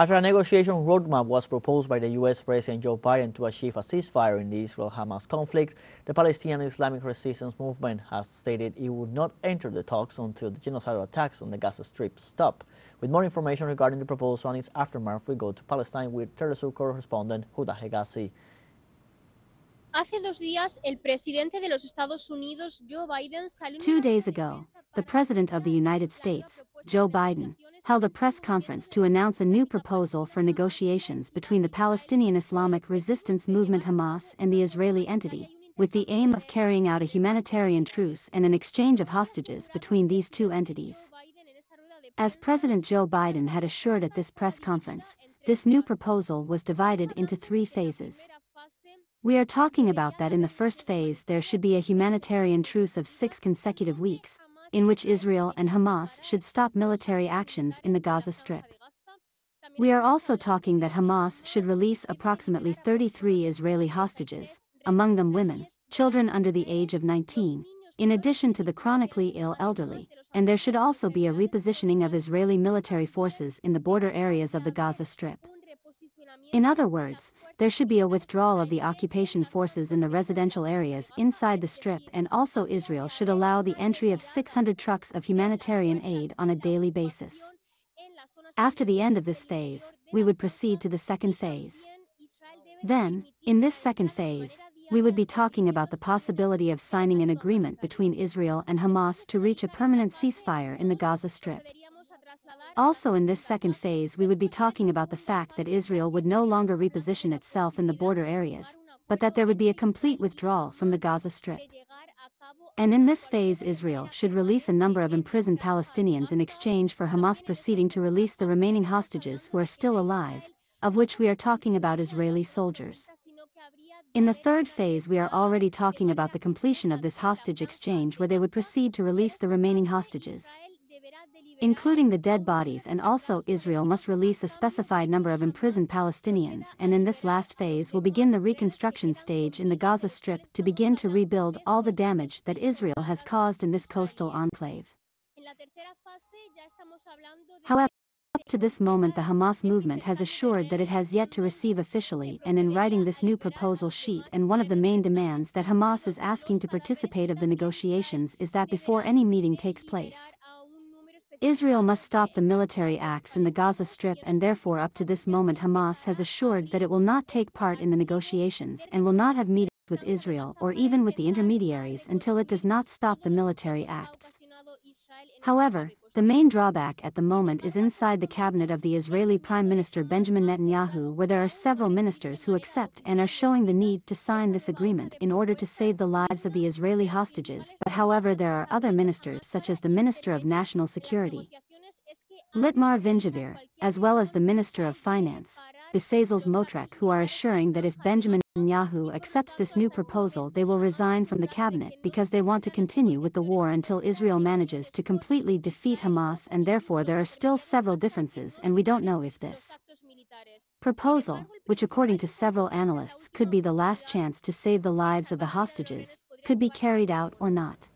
After a negotiation roadmap was proposed by the U.S. President Joe Biden to achieve a ceasefire in the Israel-Hamas conflict, the Palestinian Islamic Resistance Movement has stated it would not enter the talks until the genocidal attacks on the Gaza Strip stop. With more information regarding the proposal and its aftermath, we go to Palestine with teleSUR correspondent Huda Hegazi. Hace 2 días, el presidente de los Estados Unidos, Joe Biden, salió. 2 days ago, the President of the United States, Joe Biden, held a press conference to announce a new proposal for negotiations between the Palestinian Islamic Resistance Movement Hamas and the Israeli entity, with the aim of carrying out a humanitarian truce and an exchange of hostages between these two entities. As President Joe Biden had assured at this press conference, this new proposal was divided into 3 phases. We are talking about that in the first phase there should be a humanitarian truce of 6 consecutive weeks, in which Israel and Hamas should stop military actions in the Gaza Strip. We are also talking that Hamas should release approximately 33 Israeli hostages, among them women, children under the age of 19, in addition to the chronically ill elderly, and there should also be a repositioning of Israeli military forces in the border areas of the Gaza Strip. In other words, there should be a withdrawal of the occupation forces in the residential areas inside the Strip, and also Israel should allow the entry of 600 trucks of humanitarian aid on a daily basis. After the end of this phase, we would proceed to the second phase. Then, in this second phase, we would be talking about the possibility of signing an agreement between Israel and Hamas to reach a permanent ceasefire in the Gaza Strip. Also in this second phase we would be talking about the fact that Israel would no longer reposition itself in the border areas, but that there would be a complete withdrawal from the Gaza Strip. And in this phase Israel should release a number of imprisoned Palestinians in exchange for Hamas proceeding to release the remaining hostages who are still alive, of which we are talking about Israeli soldiers. In the third phase we are already talking about the completion of this hostage exchange, where they would proceed to release the remaining hostages, including the dead bodies, and also Israel must release a specified number of imprisoned Palestinians, and in this last phase will begin the reconstruction stage in the Gaza Strip to begin to rebuild all the damage that Israel has caused in this coastal enclave. However, up to this moment the Hamas movement has assured that it has yet to receive officially and in writing this new proposal sheet, and one of the main demands that Hamas is asking to participate of the negotiations is that before any meeting takes place, Israel must stop the military acts in the Gaza Strip, and therefore up to this moment Hamas has assured that it will not take part in the negotiations and will not have meetings with Israel or even with the intermediaries until it does not stop the military acts. However, the main drawback at the moment is inside the cabinet of the Israeli Prime Minister Benjamin Netanyahu, where there are several ministers who accept and are showing the need to sign this agreement in order to save the lives of the Israeli hostages, but however there are other ministers such as the Minister of National Security, Itamar Ben-Gvir, as well as the Minister of Finance, Bezalel Smotrich, who are assuring that if Benjamin Netanyahu accepts this new proposal they will resign from the cabinet because they want to continue with the war until Israel manages to completely defeat Hamas, and therefore there are still several differences, and we don't know if this proposal, which according to several analysts could be the last chance to save the lives of the hostages, could be carried out or not.